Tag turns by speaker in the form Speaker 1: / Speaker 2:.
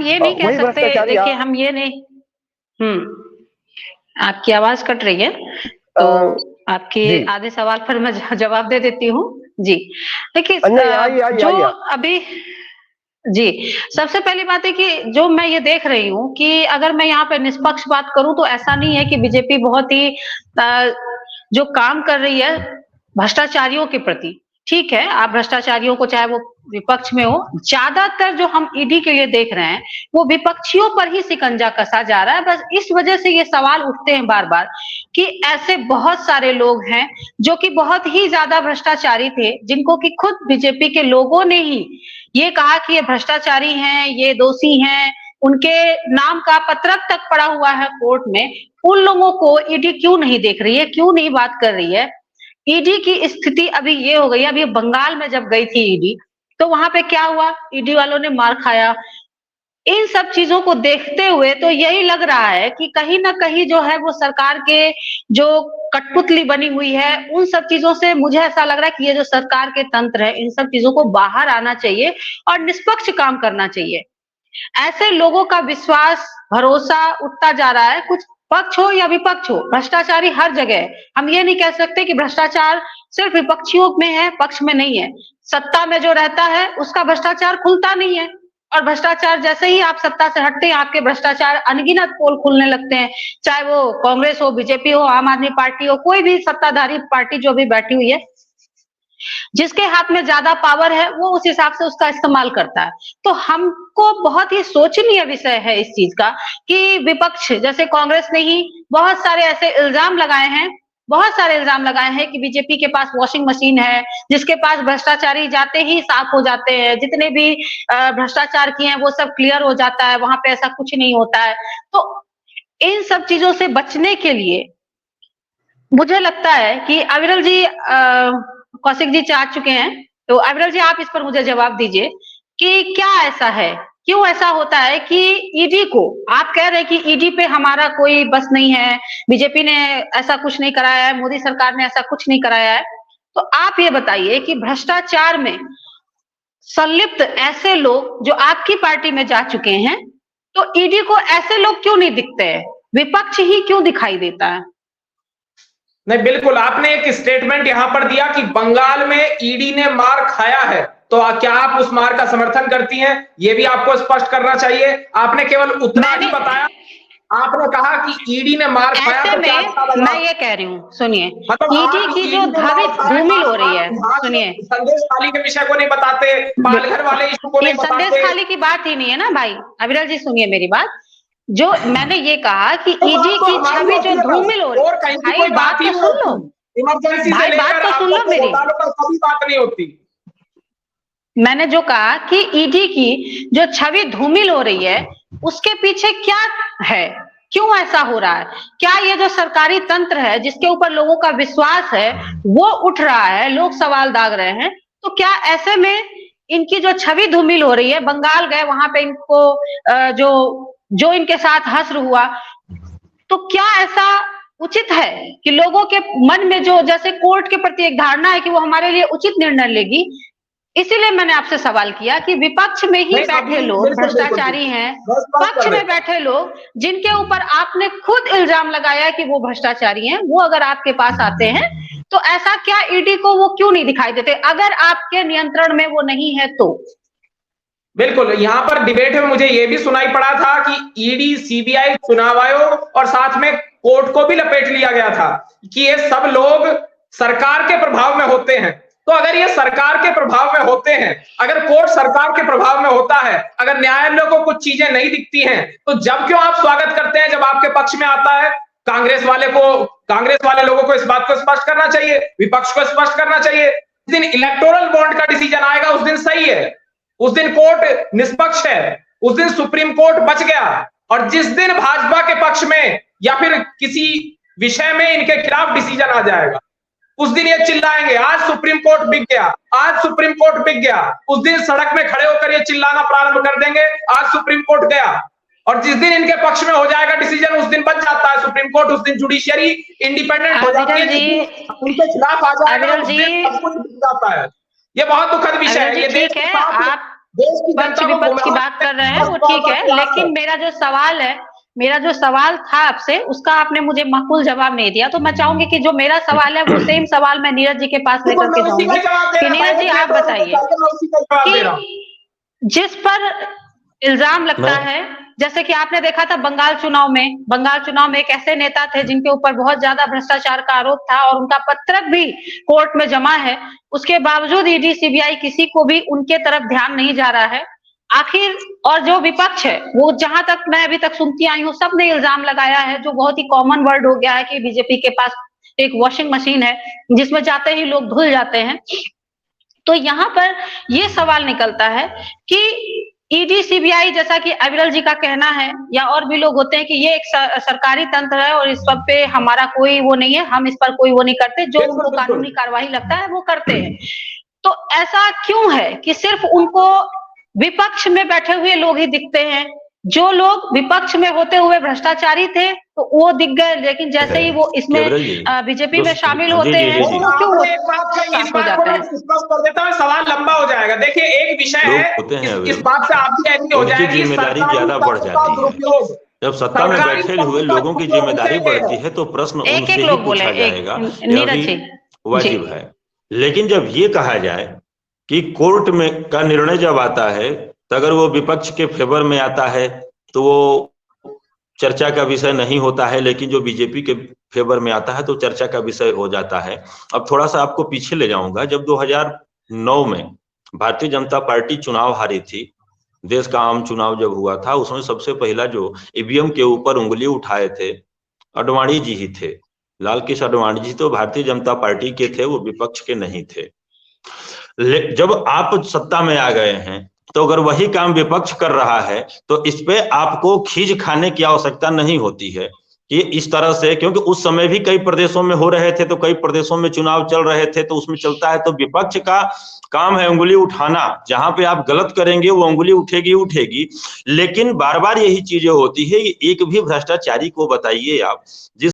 Speaker 1: हम ये नहीं कह सकते, देखिए हम ये नहीं, आपकी आवाज कट रही है, तो आपके आधे सवाल पर मैं जवाब दे देती हूँ जी। देखिए जो अभी जी, सबसे पहली बात है कि जो मैं ये देख रही हूँ कि अगर मैं यहाँ पे निष्पक्ष बात करूँ तो ऐसा नहीं है कि बीजेपी बहुत ही जो काम कर रही है भ्रष्टाचारियों के प्रति, ठीक है, आप भ्रष्टाचारियों को चाहे वो विपक्ष में हो, ज्यादातर जो हम ईडी के लिए देख रहे हैं वो विपक्षियों पर ही शिकंजा कसा जा रहा है। बस इस वजह से ये सवाल उठते हैं बार बार कि ऐसे बहुत सारे लोग हैं जो कि बहुत ही ज्यादा भ्रष्टाचारी थे, जिनको कि खुद बीजेपी के लोगों ने ही ये कहा कि ये भ्रष्टाचारी हैं, ये दोषी हैं, उनके नाम का पत्रक तक पड़ा हुआ है कोर्ट में। उन लोगों को ईडी क्यों नहीं देख रही है, क्यों नहीं बात कर रही है? ईडी की स्थिति अभी ये हो गई, अभी बंगाल में जब गई थी ईडी तो वहां पे क्या हुआ, ईडी वालों ने मार खाया। इन सब चीजों को देखते हुए तो यही लग रहा है कि कहीं ना कहीं जो है वो सरकार के जो कठपुतली बनी हुई है, उन सब चीजों से मुझे ऐसा लग रहा है कि ये जो सरकार के तंत्र है, इन सब चीजों को बाहर आना चाहिए और निष्पक्ष काम करना चाहिए। ऐसे लोगों का विश्वास भरोसा उठता जा रहा है, कुछ पक्ष हो या विपक्ष हो, भ्रष्टाचारी हर जगह है। हम ये नहीं कह सकते कि भ्रष्टाचार सिर्फ विपक्षियों में है, पक्ष में नहीं है। सत्ता में जो रहता है उसका भ्रष्टाचार खुलता नहीं है, और भ्रष्टाचार जैसे ही आप सत्ता से हटते हैं आपके भ्रष्टाचार अनगिनत पोल खुलने लगते हैं, चाहे वो कांग्रेस हो, बीजेपी हो, आम आदमी पार्टी हो, कोई भी सत्ताधारी पार्टी जो भी बैठी हुई है, जिसके हाथ में ज्यादा पावर है वो उस हिसाब से उसका इस्तेमाल करता है। तो हमको बहुत ही सोचनीय विषय है इस चीज का कि विपक्ष जैसे कांग्रेस ने ही बहुत सारे ऐसे इल्जाम लगाए हैं, बहुत सारे इल्जाम लगाए हैं कि बीजेपी के पास वॉशिंग मशीन है, जिसके पास भ्रष्टाचारी जाते ही साफ हो जाते हैं, जितने भी भ्रष्टाचार किए हैं वो सब क्लियर हो जाता है, वहां पे ऐसा कुछ नहीं होता है। तो इन सब चीजों से बचने के लिए मुझे लगता है कि अविरल जी कौशिक जी चाह चुके हैं, तो अविरल जी आप इस पर मुझे जवाब दीजिए कि क्या ऐसा है, क्यों ऐसा होता है कि ईडी को, आप कह रहे हैं कि ईडी पे हमारा कोई बस नहीं है, बीजेपी ने ऐसा कुछ नहीं कराया है, मोदी सरकार ने ऐसा कुछ नहीं कराया है, तो आप ये बताइए कि भ्रष्टाचार में संलिप्त ऐसे लोग जो आपकी पार्टी में जा चुके हैं, तो ईडी को ऐसे लोग क्यों नहीं दिखते हैं, विपक्ष ही क्यों दिखाई देता है?
Speaker 2: नहीं, बिल्कुल आपने एक स्टेटमेंट यहां पर दिया कि बंगाल में ईडी ने मार खाया है, तो क्या आप उस मार का समर्थन करती हैं? यह भी आपको स्पष्ट करना चाहिए। आपने केवल उतना ही बताया, आपने कहा कि ईडी ने मार खाया, तो क्या
Speaker 1: मैं ये कह रही हूँ, सुनिए, ईडी की जो धूमिल हो रही है, सुनिए,
Speaker 2: संदेश खाली के विषय को नहीं बताते, पालघर वाले इशू को नहीं बताते,
Speaker 1: संदेश खाली की बात ही नहीं है ना भाई। अविरल जी सुनिए मेरी बात, जो मैंने ये कहा कि ईडी की छवि जो धूमिल हो रही है, भाई बात तो सुन लो,
Speaker 2: इमरजेंसी
Speaker 1: भाई बात तो सुन लो मेरी,
Speaker 2: कभी बात नहीं होती।
Speaker 1: मैंने जो कहा कि ईडी की जो छवि धूमिल हो रही है उसके पीछे क्या है, क्यों ऐसा हो रहा है? क्या ये जो सरकारी तंत्र है जिसके ऊपर लोगों का विश्वास है वो उठ रहा है, लोग सवाल दाग रहे हैं, तो क्या ऐसे में इनकी जो छवि धूमिल हो रही है, बंगाल गए वहां पे इनको जो इनके साथ हश्र हुआ, तो क्या ऐसा उचित है कि लोगों के मन में जो जैसे कोर्ट के प्रति एक धारणा है कि वो हमारे लिए उचित निर्णय लेगी, इसीलिए मैंने आपसे सवाल किया कि विपक्ष में ही बैठे लोग भ्रष्टाचारी हैं, पक्ष में बैठे लोग जिनके ऊपर आपने खुद इल्जाम लगाया कि वो भ्रष्टाचारी हैं, वो अगर आपके पास आते हैं तो ऐसा क्या ईडी को वो क्यों नहीं दिखाई देते, अगर आपके नियंत्रण में वो नहीं है तो?
Speaker 2: बिल्कुल, यहां पर डिबेट में मुझे यह भी सुनाई पड़ा था कि ईडी, सीबीआई, चुनाव आयोग और साथ में कोर्ट को भी लपेट लिया गया था कि ये सब लोग सरकार के प्रभाव में होते हैं। तो अगर ये सरकार के प्रभाव में होते हैं, अगर कोर्ट सरकार के प्रभाव में होता है, अगर न्यायालय को कुछ चीजें नहीं दिखती हैं, तो जब क्यों आप स्वागत करते हैं जब आपके पक्ष में आता है? कांग्रेस वाले लोगों को इस बात को स्पष्ट करना चाहिए, विपक्ष को स्पष्ट करना चाहिए। जिस दिन इलेक्टोरल बॉन्ड का डिसीजन आएगा उस दिन सही है, उस दिन कोर्ट निष्पक्ष है, उस दिन सुप्रीम कोर्ट बच गया। और जिस दिन भाजपा के पक्ष में या फिर किसी विषय में इनके खिलाफ डिसीजन आ जाएगा, उस दिन ये चिल्लाएंगे आज सुप्रीम कोर्ट बिक गया, आज सुप्रीम कोर्ट बिक गया। उस दिन सड़क में खड़े होकर ये चिल्लाना प्रारंभ कर देंगे आज सुप्रीम कोर्ट गया। और जिस दिन इनके पक्ष में हो जाएगा डिसीजन, उस दिन बच जाता है सुप्रीम कोर्ट, उस दिन जुडिशियरी इंडिपेंडेंट हो जाती है, उनके खिलाफ आ जाएगा, उस दिन सब कुछ बिक जाता है। ये बहुत दुखद विषय है। ये
Speaker 1: ठीक है, पक्ष विपक्ष की बात कर रहे हैं वो ठीक है, लेकिन मेरा जो सवाल था आपसे उसका आपने मुझे माकूल जवाब नहीं दिया। तो मैं चाहूंगी कि जो मेरा सवाल है वो सेम सवाल मैं नीरज जी के पास लेकर के जाऊंगी कि नीरज जी आप बताइए कि जिस पर इल्जाम लगता है, जैसे कि आपने देखा था बंगाल चुनाव में एक ऐसे नेता थे जिनके ऊपर बहुत ज्यादा भ्रष्टाचार का आरोप था और उनका पत्रक भी कोर्ट में जमा है, उसके बावजूद ईडी सीबीआई किसी को भी उनके तरफ ध्यान नहीं जा रहा है आखिर। और जो विपक्ष है वो जहां तक मैं अभी तक सुनती आई हूँ सबने इल्जाम लगाया है, जो बहुत ही कॉमन वर्ड हो गया है कि बीजेपी के पास एक वॉशिंग मशीन है जिसमें जाते ही लोग धुल जाते हैं। तो यहाँ पर ये सवाल निकलता है कि ईडी सीबीआई, जैसा कि अविरल जी का कहना है या और भी लोग होते हैं कि ये एक सरकारी तंत्र है और इस सब पे हमारा कोई वो नहीं है, हम इस पर कोई वो नहीं करते, जो उनको कानूनी कार्रवाई लगता है वो करते हैं। तो ऐसा क्यों है कि सिर्फ उनको विपक्ष में बैठे हुए लोग ही दिखते हैं? जो लोग विपक्ष में होते हुए भ्रष्टाचारी थे तो वो दिख गए, लेकिन जैसे ही वो इसमें बीजेपी में शामिल होते हैं वो क्यों हो जाते हैं?
Speaker 2: सवाल लंबा हो जाएगा। देखिए एक विषय है, इस बात से आप भी एग्री हो जाएगी,
Speaker 3: जिम्मेदारी ज्यादा बढ़ जाती है। जब सत्ता में बैठे हुए लोगों की जिम्मेदारी बढ़ती है तो प्रश्न उनसे ही पूछा जाएगा, यह भी वाजिब है। लेकिन जब ये कहा जाए कि कोर्ट में का निर्णय जब आता है तो अगर वो विपक्ष के फेवर में आता है तो वो चर्चा का विषय नहीं होता है, लेकिन जो बीजेपी के फेवर में आता है तो चर्चा का विषय हो जाता है। अब थोड़ा सा आपको पीछे ले जाऊंगा। जब 2009 में भारतीय जनता पार्टी चुनाव हारी थी, देश का आम चुनाव जब हुआ था, उसमें सबसे पहला जो ईवीएम के ऊपर उंगली उठाए थे आडवाणी जी ही थे। लाल कृष्ण आडवाणी जी तो भारतीय जनता पार्टी के थे, वो विपक्ष के नहीं थे। जब आप सत्ता में आ गए हैं तो अगर वही काम विपक्ष कर रहा है तो इस पे आपको खींच खाने की आवश्यकता नहीं होती है कि इस तरह से, क्योंकि उस समय भी कई प्रदेशों में हो रहे थे, तो कई प्रदेशों में चुनाव चल रहे थे, तो उसमें चलता है। तो विपक्ष का काम है उंगली उठाना, जहां पे आप गलत करेंगे वो उंगली उठेगी। लेकिन बार बार यही चीजें होती है, एक भी भ्रष्टाचारी को बताइए आप जिस